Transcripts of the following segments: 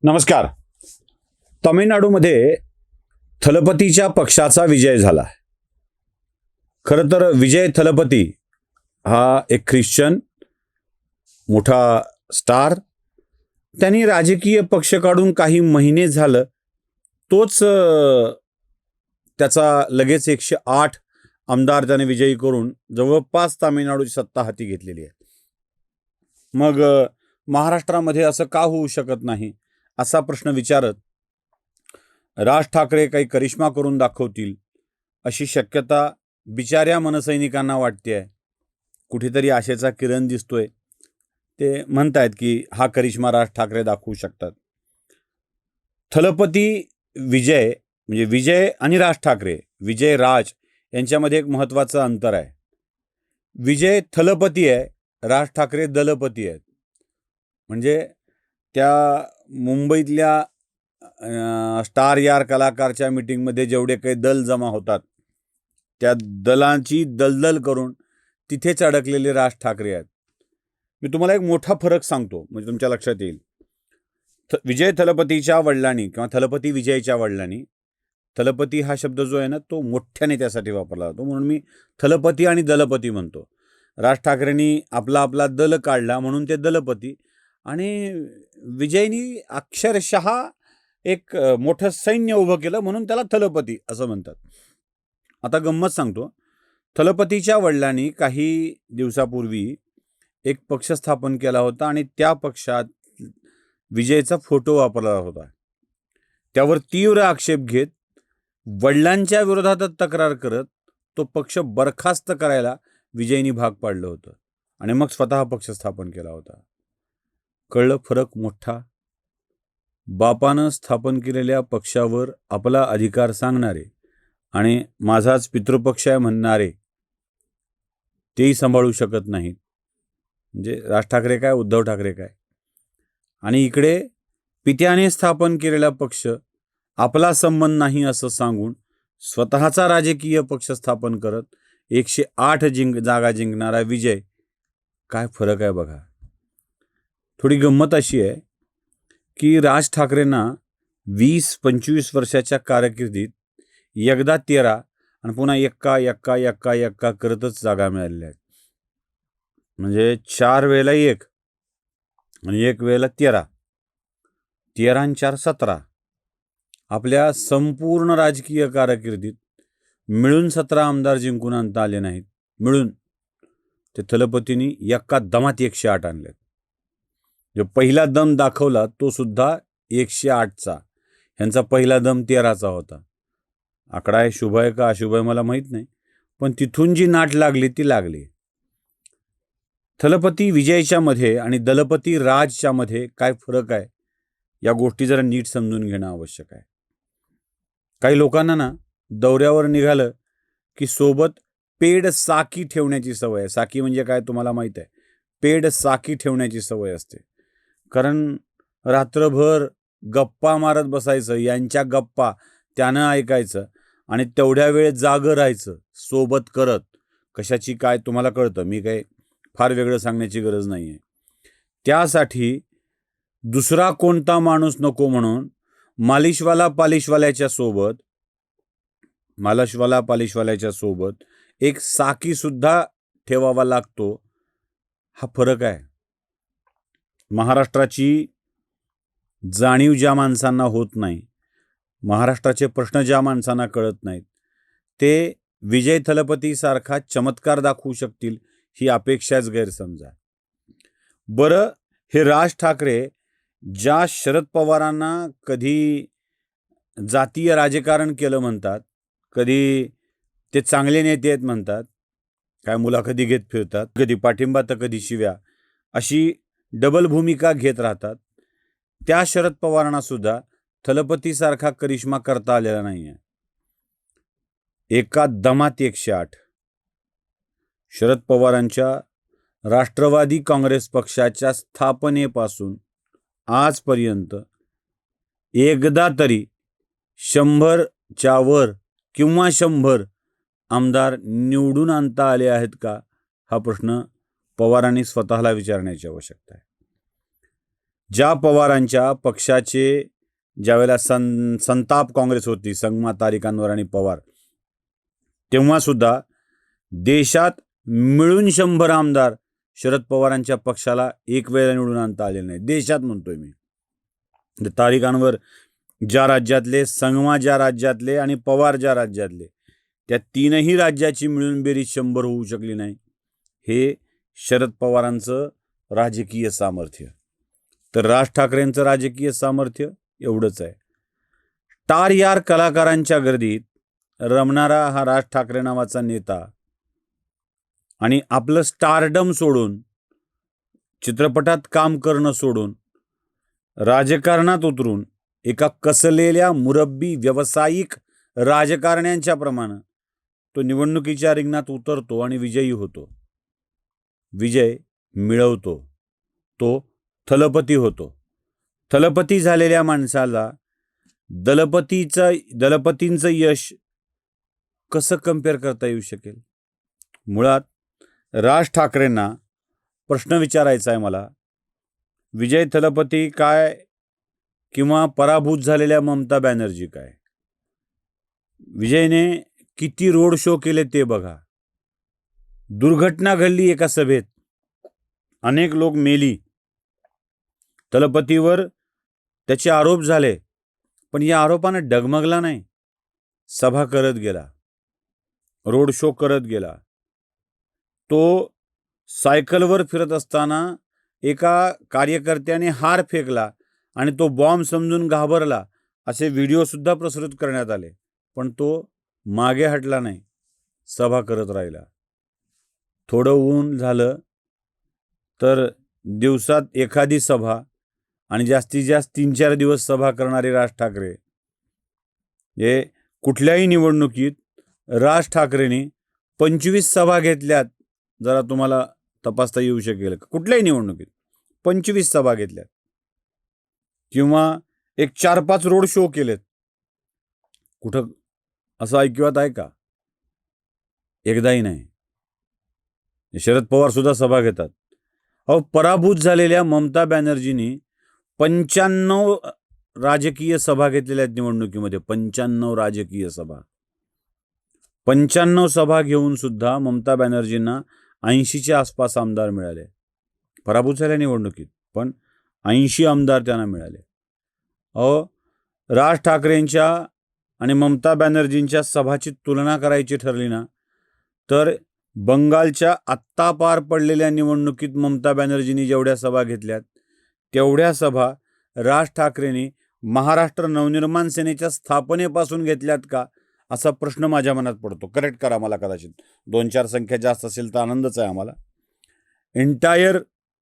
नमस्कार. तामिळनाडूमध्ये थलपतीच्या पक्षाचा विजय झाला. खरं तर विजय थलपती हा एक ख्रिश्चन मोठा स्टार. त्यांनी राजकीय पक्ष काढून काही महिने झालं तोच त्याचा लगेच 108 आमदार त्याने विजयी करून जवळपास तामिळनाडूची सत्ता हाती घेतलेली आहे. मग महाराष्ट्रामध्ये असं का होऊ शकत नाही असा प्रश्न विचारत राज ठाकरे काही करिश्मा करून दाखवतील अशी शक्यता बिचाऱ्या मनसैनिकांना वाटते आहे. कुठेतरी आशेचा किरण दिसतोय. ते म्हणतायत की हा करिश्मा राज ठाकरे दाखवू शकतात. थलपती विजय म्हणजे विजय आणि राज ठाकरे, विजय राज यांच्यामध्ये एक महत्त्वाचं अंतर आहे. विजय थलपती आहे, राज ठाकरे दलपती आहेत. म्हणजे त्या मुंबईतल्या स्टार यार कलाकारच्या मीटिंगमध्ये जेवढे काही दल जमा होतात त्या दलांची दलदल करून तिथेच अडकलेले राज ठाकरे आहेत. मी तुम्हाला एक मोठा फरक सांगतो म्हणजे तुमच्या लक्षात येईल. विजय थलपतीच्या वडिलांनी किंवा थलपती विजयच्या वडिलांनी, थलपती हा शब्द जो आहे ना तो मोठ्या नेत्यासाठी वापरला जातो म्हणून मी थलपती आणि दलपती म्हणतो. राज ठाकरेंनी आपला आपला दल काढला म्हणून ते दलपती, आणि विजयनी अक्षरशः एक मोठं सैन्य उभं केलं म्हणून त्याला थलपती असं म्हणतात. आता गंमत सांगतो. थलपतीच्या वडिलांनी काही दिवसापूर्वी एक पक्ष स्थापन केला होता आणि त्या पक्षात विजयचा फोटो वापरला होता. त्यावर तीव्र आक्षेप घेत वडिलांच्या विरोधात तक्रार करत तो पक्ष बरखास्त करायला विजयनी भाग पाडलं होतं आणि मग स्वतः पक्ष स्थापन केला होता. कळलं फरक मोठा. बापानं स्थापन केलेल्या पक्षावर आपला अधिकार सांगणारे आणि माझाच पितृपक्ष आहे म्हणणारे तेही सांभाळू शकत नाहीत. म्हणजे राज ठाकरे काय, उद्धव ठाकरे काय. आणि इकडे पित्याने स्थापन केलेला पक्ष आपला संबंध नाही असं सांगून स्वतःचा राजकीय पक्ष स्थापन करत 108 जागा जिंकणारा विजय. काय फरक आहे बघा. थोडी गंमत अशी आहे की राज ठाकरेंना 20-25 वर्षाच्या कारकिर्दीत एकदा 13 आणि पुन्हा एक्का करतच जागा मिळालेल्या आहेत. म्हणजे 4 वेळेला 1 आणि 1 वेळेला 13 आणि 4 17. आपल्या संपूर्ण राजकीय कारकिर्दीत मिळून 17 आमदार जिंकून आणता आले नाहीत. मिळून ते थलपतींनी एका दमात 108 आणलेत. जो पहिला दम दाखवला तो सुद्धा 108चा. ह्यांचा पहिला दम 13चा होता. आकडा आहे शुभ आहे का अशुभ आहे मला माहीत नाही, पण तिथून जी नाट लागली ती लागली. थलपती विजयच्या मध्ये आणि दलपती राजच्या मध्ये काय फरक आहे या गोष्टी जरा नीट समजून घेणं आवश्यक आहे. काही लोकांना ना दौऱ्यावर निघालं की सोबत पेड साकी ठेवण्याची सवय आहे. साकी म्हणजे काय तुम्हाला माहीत आहे. पेड साकी ठेवण्याची सवय असते. कारण रात्रभर गप्पा मारत बसायचं, यांच्या गप्पा त्यानं ऐकायचं आणि तेवढ्या वेळ जागं राहायचं सोबत करत. कशाची काय तुम्हाला कळतं, मी काय फार वेगळं सांगण्याची गरज नाही आहे. त्यासाठी दुसरा कोणता माणूस नको म्हणून मालिशवाला पालिशवाल्याच्या सोबत एक साकी सुद्धा ठेवावा लागतो. हा फरक आहे. महाराष्ट्राची जाणीव ज्या माणसांना होत नाही, महाराष्ट्राचे प्रश्न ज्या माणसांना कळत नाहीत, ते विजय थलपती सारखा चमत्कार दाखवू शकतील ही अपेक्षाच गैरसमज आहे. बरं, हे राज ठाकरे ज्या शरद पवारांना कधी जातीय राजकारण केलं म्हणतात, कधी ते चांगले नेते आहेत म्हणतात, काय मुलाखती घेत फिरतात, कधी पाठिंबा तर कधी शिव्या, अशी डबल भूमिका घेत राहतात, त्या शरद पवारांना सुद्धा थलपतीसारखा करिश्मा करता आलेला नाही आहे. एका दमात 108. शरद पवारांच्या राष्ट्रवादी काँग्रेस पक्षाच्या स्थापनेपासून आजपर्यंत एकदा तरी 100च्या वर किंवा 100 आमदार निवडून आणता आले आहेत का, हा प्रश्न पवारांनी स्वतःला विचारण्याची आवश्यकता आहे. ज्या पवारांच्या पक्षाचे ज्यावेळेला संताप काँग्रेस होती संगमा तारिकांवर आणि पवार, तेव्हा सुद्धा देशात मिळून 100 आमदार शरद पवारांच्या पक्षाला एक वेळेला निवडून आणता आले नाही. देशात म्हणतोय मी. तारिकांवर ज्या राज्यातले, संगमा ज्या राज्यातले आणि पवार ज्या राज्यातले, त्या तीनही राज्याची मिळून बेरीज 100 होऊ शकली नाही. हे शरद पवारांचं राजकीय सामर्थ्य. तर राज ठाकरेंचं राजकीय सामर्थ्य एवढंच आहे. टार यार कलाकारांच्या गर्दीत रमणारा हा राज ठाकरे नावाचा नेता आणि आपलं स्टारडम सोडून, चित्रपटात काम करणं सोडून, राजकारणात उतरून एका कसलेल्या मुरब्बी व्यावसायिक राजकारण्यांच्या प्रमाणे तो निवडणुकीच्या रिंगणात उतरतो आणि विजयी होतो. विजय मिळवतो. तो थलपती होतो. थलपती झालेल्या माणसाला दलपतींचं यश कसं कम्पेअर करता येऊ शकेल? मुळात राज ठाकरेंना प्रश्न विचारायचा आहे मला, विजय थलपती काय किंवा पराभूत झालेल्या ममता बॅनर्जी काय? विजयने किती रोड शो केले ते बघा. दुर्घटना घडली एका सभेत, अनेक लोक मेली, थलपतीवर त्याचे आरोप झाले, पण या आरोपानं डगमगला नाही. सभा करत गेला, रोड शो करत गेला. तो सायकलवर फिरत असताना एका कार्यकर्त्याने हार फेकला आणि तो बॉम्ब समजून घाबरला, असे व्हिडिओ सुद्धा प्रसारित करण्यात आले, पण तो मागे हटला नाही, सभा करत राहिला. थोडं ऊन झालं तर दिवसात एखादी सभा आणि जास्तीत जास्त 3-4 दिवस सभा करणारे राज ठाकरे, हे कुठल्याही निवडणुकीत राज ठाकरेंनी 25 सभा घेतल्यात, जरा तुम्हाला तपासता येऊ शकेल का? कुठल्याही निवडणुकीत 25 सभा घेतल्यात किंवा एक 4-5 रोड शो केलेत. कुठं असं ऐकिवात आहे का? एकदाही नाही. शरद पवार सुद्धा सभा घेतात. अहो, पराभूत झालेल्या ममता बॅनर्जींनी 95 राजकीय सभा घेतलेल्या आहेत निवडणुकीमध्ये. 95 राजकीय सभा. 95 सभा घेऊन सुद्धा ममता बॅनर्जींना 80च्या आसपास आमदार मिळाले. पराभूत झाल्या निवडणुकीत, पण 80 आमदार त्यांना मिळाले. अहो, राज ठाकरेंच्या आणि ममता बॅनर्जींच्या सभाची तुलना करायची ठरली ना, तर बंगालच्या आत्ता पार पडलेल्या निवडणुकीत ममता बॅनर्जींनी जेवढ्या सभा घेतल्यात, तेवढ्या सभा राज ठाकरेंनी महाराष्ट्र नवनिर्माण सेनेच्या स्थापनेपासून घेतल्यात का, असा प्रश्न माझ्या मनात पडतो. करेक्ट करा मला, कदाचित 2-4 संख्या जास्त असेल तर आनंदच आहे आम्हाला. एंटायर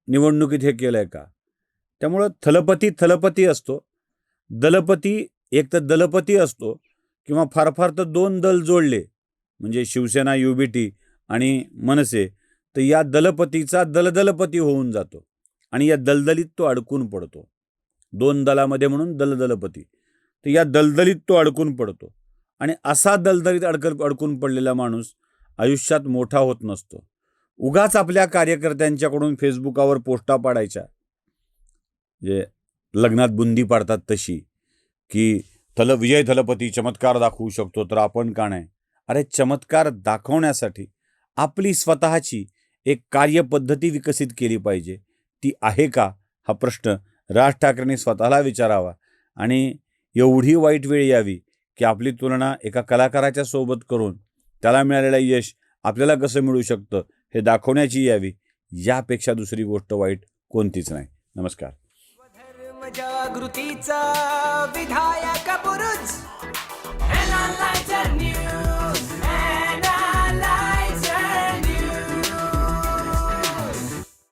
निवडणुकीत हे केलं आहे का? त्यामुळं थलपती असतो, दलपती एक तर दलपती असतो किंवा फार फार तर 2 दल जोडले, म्हणजे शिवसेना, UBT आणि मनसे, तर या दलपतीचा दलदलपती होऊन जातो आणि या दलदलीत तो अडकून पडतो. 2 दलामध्ये म्हणून दलदलपती, तर या दलदलीत तो अडकून पडतो. आणि असा दलदलीत अडकून पडलेला माणूस आयुष्यात मोठा होत नसतो. उगाच आपल्या कार्यकर्त्यांच्याकडून फेसबुकावर पोस्टा पाडायच्या, जे लग्नात बुंदी पाडतात तशी, की विजय थलपती चमत्कार दाखवू शकतो, तर आपण का नाही? अरे, चमत्कार दाखवण्यासाठी आपली स्वतःची एक कार्यपद्धती विकसित केली पाहिजे. ती आहे का, हा प्रश्न राज ठाकरेंनी स्वतःला विचारावा. आणि एवढी वाईट वेळ यावी की आपली तुलना एका कलाकाराच्या सोबत करून त्याला मिळालेलं यश आपल्याला कसं मिळू शकतं हे दाखवण्याची यावी. यापेक्षा दुसरी गोष्ट वाईट कोणतीच नाही. नमस्कार. जागृतीचा विधायक बुरुज